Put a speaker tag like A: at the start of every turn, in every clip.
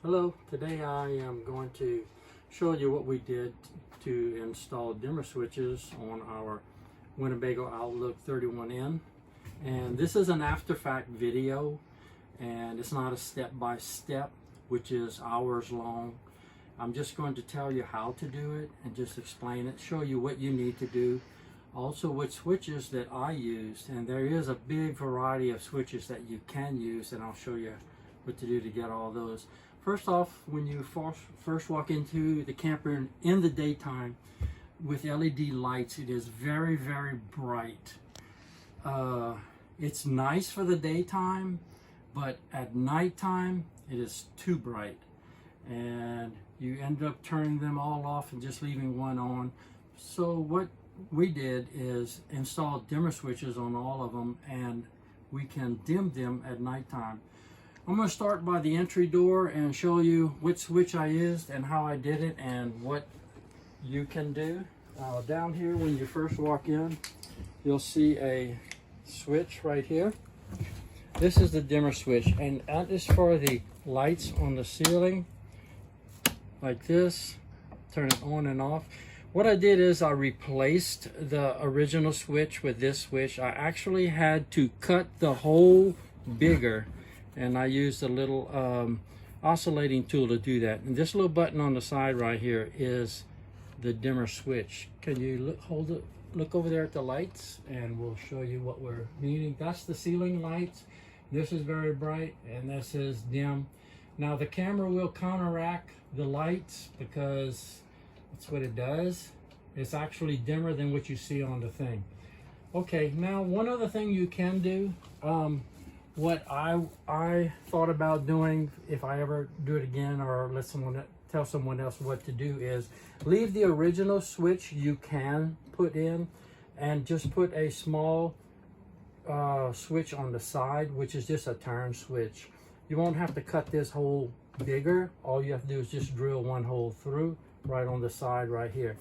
A: Hello, today I am going to show you what we did to install dimmer switches on our Winnebago Outlook 31N. And this is an after-fact video, and it's not a step-by-step, which is hours long. I'm just going to tell you how to do it and just explain it, show you what you need to do, also which switches that I used. And there is a big variety of switches that you can use, and I'll show you what to do to get all those. First off, when you first walk into the camper in the daytime with LED lights, it is very, very bright. It's nice for the daytime, but at nighttime it is too bright, and you end up turning them all off and just leaving one on. So what we did is install dimmer switches on all of them, and we can dim them at nighttime. I'm going to start by the entry door and show you which switch I used and how I did it and what you can do. Down here, when you first walk in, you'll see a switch right here. This is the dimmer switch, and that is for the lights on the ceiling, like this. Turn it on and off. What I did is I replaced the original switch with this switch. I actually had to cut the hole bigger, and I used a little oscillating tool to do that. And this little button on the side right here is the dimmer switch. Can you look over there at the lights, and we'll show you what we're needing. That's the ceiling lights. This is very bright, and this is dim. Now the camera will counteract the lights because that's what it does. It's actually dimmer than what you see on the thing. Okay, now one other thing you can do, what I thought about doing if I ever do it again, or tell someone else what to do, is leave the original switch you can put in and just put a small switch on the side, which is just a turn switch. You won't have to cut this hole bigger. All you have to do is just drill one hole through right on the side right here.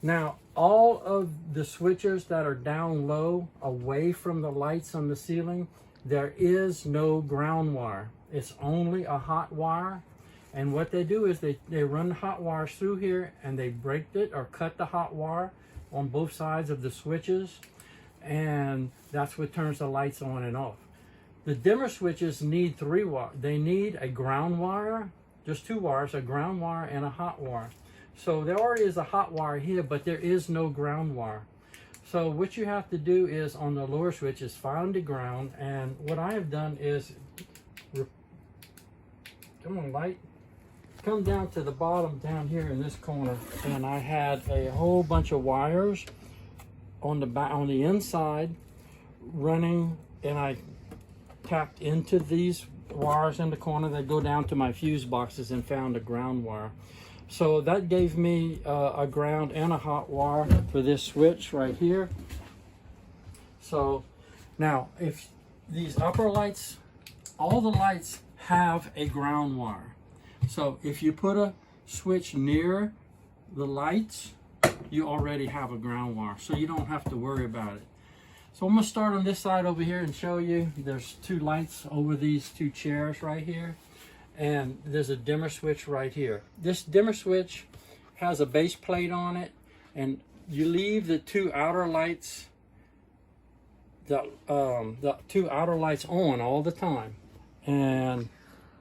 A: Now, all of the switches that are down low away from the lights on the ceiling, there is no ground wire. It's only a hot wire. And what they do is they run hot wires through here, and they break it or cut the hot wire on both sides of the switches, and that's what turns the lights on and off. The dimmer switches need 3 wires. They need a ground wire, just 2 wires, a ground wire and a hot wire. So there already is a hot wire here, but there is no ground wire. So what you have to do is, on the lower switch, is find the ground. And what I have done is, come on, light, come down to the bottom down here in this corner, and I had a whole bunch of wires on the inside running, and I tapped into these wires in the corner that go down to my fuse boxes and found a ground wire. So that gave me a ground and a hot wire for this switch right here. So now, if these upper lights, all the lights have a ground wire. So if you put a switch near the lights, you already have a ground wire, so you don't have to worry about it. So I'm going to start on this side over here and show you. There's 2 lights over these 2 chairs right here, and there's a dimmer switch right here. This dimmer switch has a base plate on it, and you leave the 2 outer lights, the 2 outer lights on all the time, and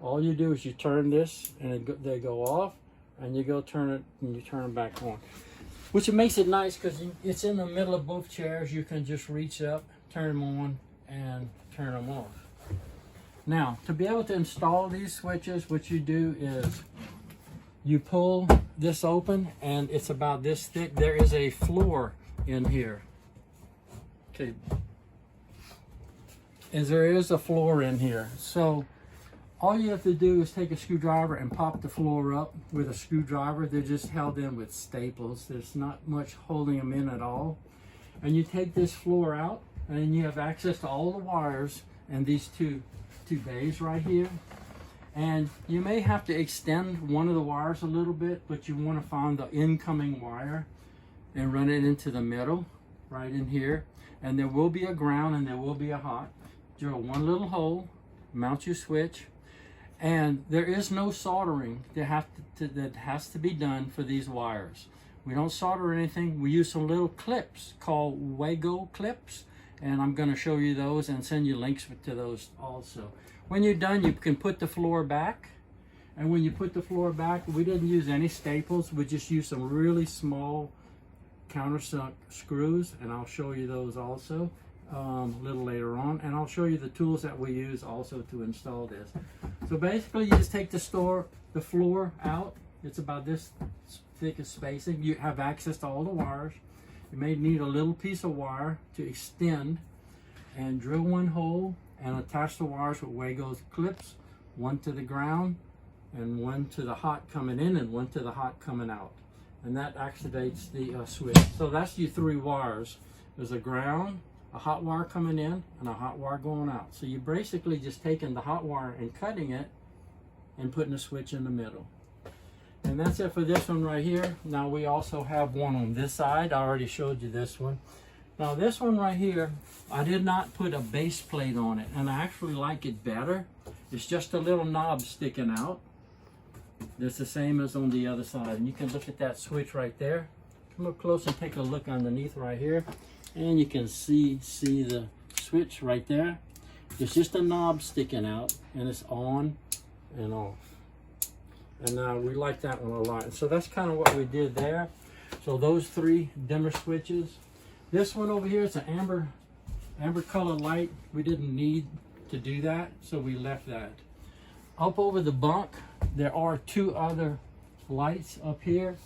A: all you do is you turn this, and they go off, and you go turn it, and you turn them back on. Which makes it nice because it's in the middle of both chairs. You can just reach up, turn them on, and turn them off. Now, to be able to install these switches, what you do is you pull this open, and it's about this thick. There is a floor in here. Okay. And there is a floor in here. So all you have to do is take a screwdriver and pop the floor up with a screwdriver. They're just held in with staples. There's not much holding them in at all. And you take this floor out, and you have access to all the wires and these two bays right here. And you may have to extend one of the wires a little bit, but you want to find the incoming wire and run it into the middle right in here. And there will be a ground and there will be a hot. Drill one little hole, mount your switch, And there is no soldering that has to be done for these wires. We don't solder anything. We use some little clips called Wago clips, and I'm going to show you those and send you links to those also. When you're done, you can put the floor back. And when you put the floor back, we didn't use any staples. We just used some really small countersunk screws, and I'll show you those also a little later on. And I'll show you the tools that we use also to install this. So basically, you just take the floor out. It's about this thick of spacing. You have access to all the wires. You may need a little piece of wire to extend, and drill one hole and attach the wires with Wago's clips, one to the ground and one to the hot coming in and one to the hot coming out. And that activates the switch. So that's your 3 wires. There's a ground, a hot wire coming in, and a hot wire going out. So you're basically just taking the hot wire and cutting it and putting a switch in the middle. And that's it for this one right here. Now we also have one on this side. I already showed you this one. Now this one right here, I did not put a base plate on it, and I actually like it better. It's just a little knob sticking out. It's the same as on the other side. And you can look at that switch right there. Come up close and take a look underneath right here. And you can see the switch right there. It's just a knob sticking out, and it's on and off. And we like that one a lot. And so that's kind of what we did there. So those 3 dimmer switches. This one over here is an amber color light. We didn't need to do that, so we left that. Up over the bunk, there are 2 other lights up here.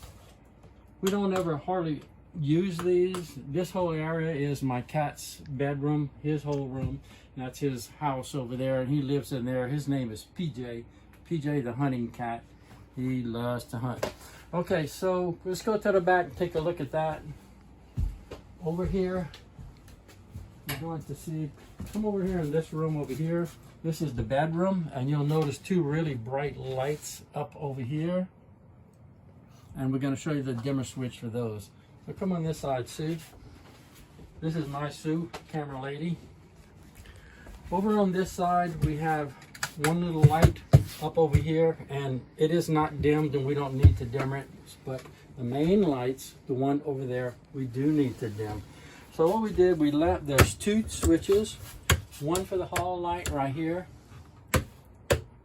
A: We don't ever hardly use these. This whole area is my cat's bedroom, his whole room. That's his house over there, and he lives in there. His name is PJ. PJ the hunting cat. He loves to hunt. Okay, so let's go to the back and take a look at that. Over here, you're going to see, come over here in this room over here. This is the bedroom, and you'll notice 2 really bright lights up over here. And we're going to show you the dimmer switch for those. So come on this side, Sue. This is my Sue, camera lady. Over on this side, we have one little light up over here, and it is not dimmed, and we don't need to dim it. But the main lights, the one over there, we do need to dim. So what we did, there's 2 switches. One for the hall light right here.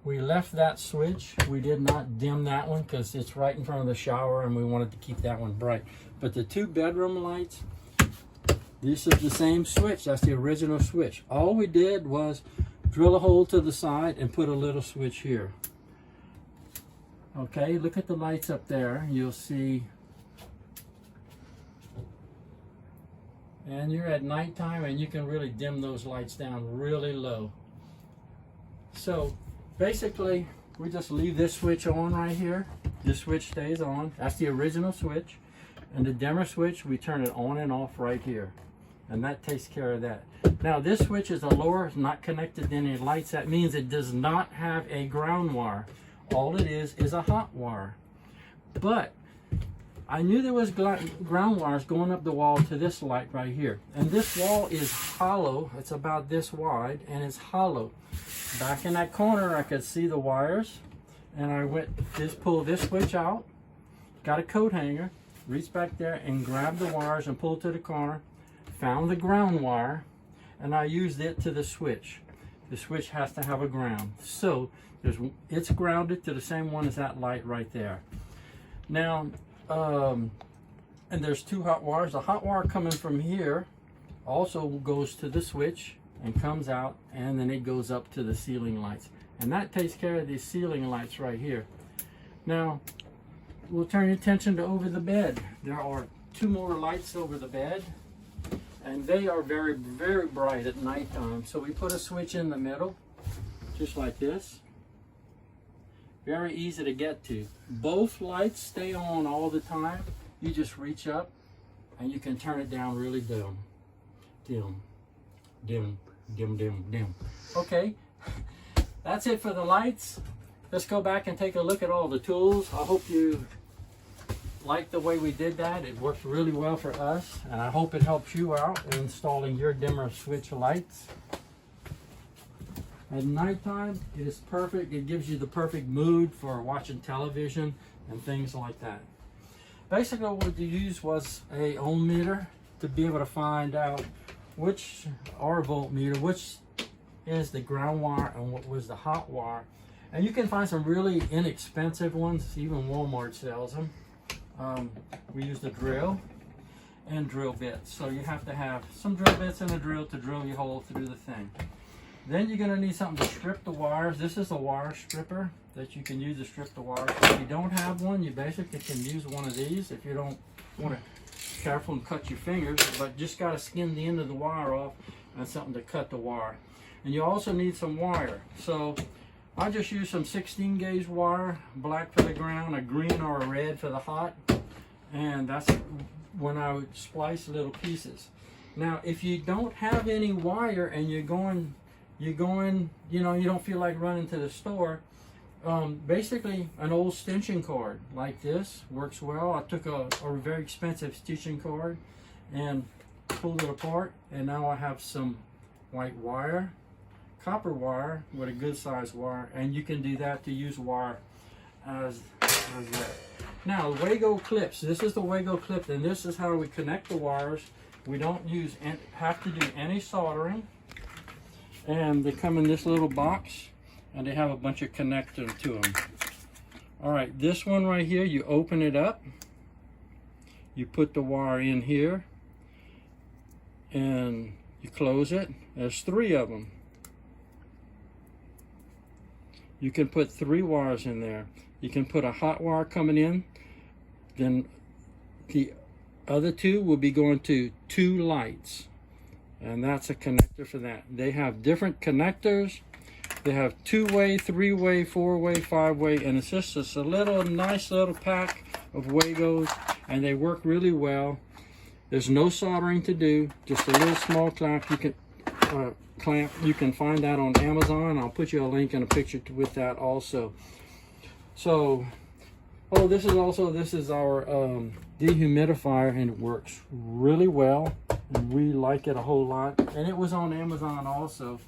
A: We left that switch. We did not dim that one because it's right in front of the shower, and we wanted to keep that one bright. But the 2 bedroom lights, this is the same switch. That's the original switch. All we did was drill a hole to the side and put a little switch here. Okay, look at the lights up there. You'll see. And you're at nighttime, and you can really dim those lights down really low. So basically, we just leave this switch on right here. This switch stays on. That's the original switch. And the dimmer switch, we turn it on and off right here. And that takes care of that. Now this switch is a lower, not connected to any lights. That means it does not have a ground wire. All it is a hot wire. But I knew there was ground wires going up the wall to this light right here. And this wall is hollow. It's about this wide, and it's hollow. Back in that corner, I could see the wires. And I pulled this switch out, got a coat hanger, reached back there and grabbed the wires and pulled to the corner, found the ground wire, and I used it to the switch. The switch has to have a ground. So it's grounded to the same one as that light right there. Now, and there's 2 hot wires. The hot wire coming from here also goes to the switch and comes out, and then it goes up to the ceiling lights. And that takes care of these ceiling lights right here. Now, we'll turn your attention to over the bed. There are 2 more lights over the bed, and they are very, very bright at nighttime. So we put a switch in the middle, just like this. Very easy to get to. Both lights stay on all the time. You just reach up and you can turn it down really dim. Dim, dim, dim, dim, dim. Okay, that's it for the lights. Let's go back and take a look at all the tools. I hope you like the way we did that. It worked really well for us, and I hope it helps you out in installing your dimmer switch lights. At nighttime, it is perfect. It gives you the perfect mood for watching television and things like that. Basically, what you used was a ohm meter to be able to find out which, or voltmeter, which is the ground wire and what was the hot wire. And you can find some really inexpensive ones, even Walmart sells them. We used a drill and drill bits. So you have to have some drill bits and a drill to drill your hole through the thing. Then you're going to need something to strip the wires. This is a wire stripper that you can use to strip the wires. If you don't have one, you basically can use one of these if you don't want to be careful and cut your fingers, but just got to skin the end of the wire off and something to cut the wire. And you also need some wire. So I just use some 16 gauge wire, black for the ground, a green or a red for the hot, and that's when I would splice little pieces. Now, if you don't have any wire and you're going, you know, you don't feel like running to the store, basically an old stitching cord like this works well. I took a very expensive stitching cord and pulled it apart, and now I have some white wire, copper wire with a good size wire, and you can do that to use wire as that. Now, Wago clips. This is the Wago clip, and this is how we connect the wires. We don't have to do any soldering. And they come in this little box, and they have a bunch of connectors to them. All right, this one right here, you open it up, you put the wire in here, and you close it. There's 3 of them. You can put 3 wires in there. You can put a hot wire coming in, then the other 2 will be going to 2 lights. And that's a connector for that. They have different connectors. They have 2-way, 3-way, 4-way, 5-way, and it's just a little nice little pack of Wagos, and they work really well. There's no soldering to do, just a little small clamp. You can find that on Amazon. I'll put you a link and a picture with that also. So, oh, this is our dehumidifier, and it works really well, and we like it a whole lot. And it was on Amazon also.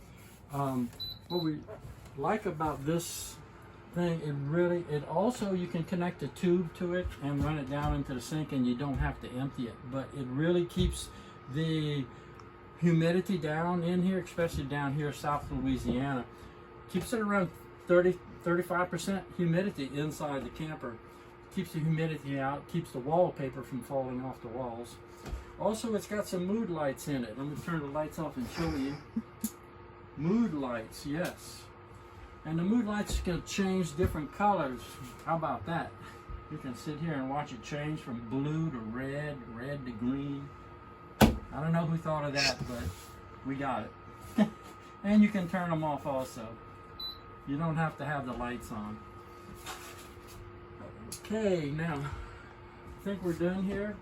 A: What we like about this thing, it also, you can connect a tube to it and run it down into the sink, and you don't have to empty it, but it really keeps the humidity down in here, especially down here South Louisiana. Keeps it around 35% humidity inside the camper. Keeps the humidity out, keeps the wallpaper from falling off the walls. Also, it's got some mood lights in it. Let me turn the lights off and show you. Mood lights, yes. And the mood lights can change different colors. How about that? You can sit here and watch it change from blue to red, red to green. I don't know who thought of that, but we got it. And you can turn them off also. You don't have to have the lights on. Okay, now I think we're done here,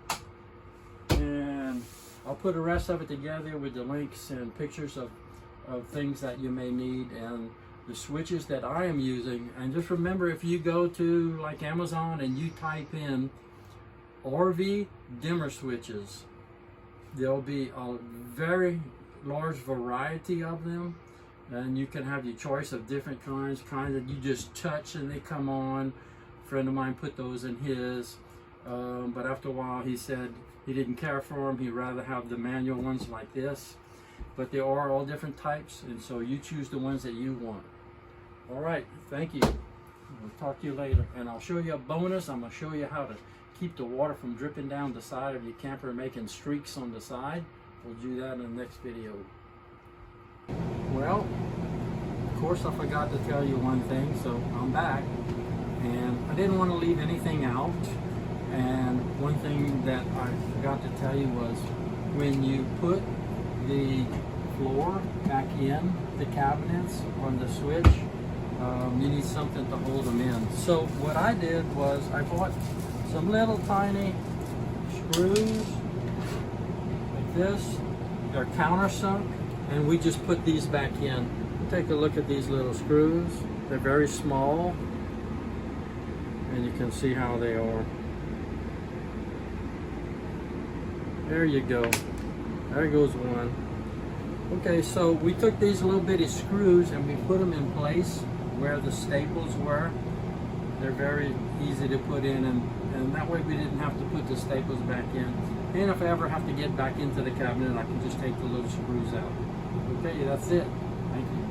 A: and I'll put the rest of it together with the links and pictures of things that you may need and the switches that I am using. And just remember, if you go to like Amazon and you type in RV dimmer switches, there'll be a very large variety of them, and you can have your choice of different kinds that you just touch and they come on. A friend of mine put those in his, but after a while he said he didn't care for them. He'd rather have the manual ones like this. But they are all different types, and so you choose the ones that you want. All right, thank you. We'll talk to you later, and I'll show you a bonus. I'm going to show you how to keep the water from dripping down the side of your camper and making streaks on the side. We'll do that in the next video. Well, of course I forgot to tell you one thing, so I'm back. And I didn't want to leave anything out. And one thing that I forgot to tell you was, when you put the floor back in the cabinets on the switch, you need something to hold them in. So what I did was I bought some little tiny screws like this. They're countersunk, and we just put these back in. Take a look at these little screws. They're very small, and you can see how they are. There you go. There goes one. Okay, so we took these little bitty screws and we put them in place where the staples were. They're very easy to put in, and that way we didn't have to put the staples back in. And if I ever have to get back into the cabinet, I can just take the little screws out. Okay, that's it. Thank you.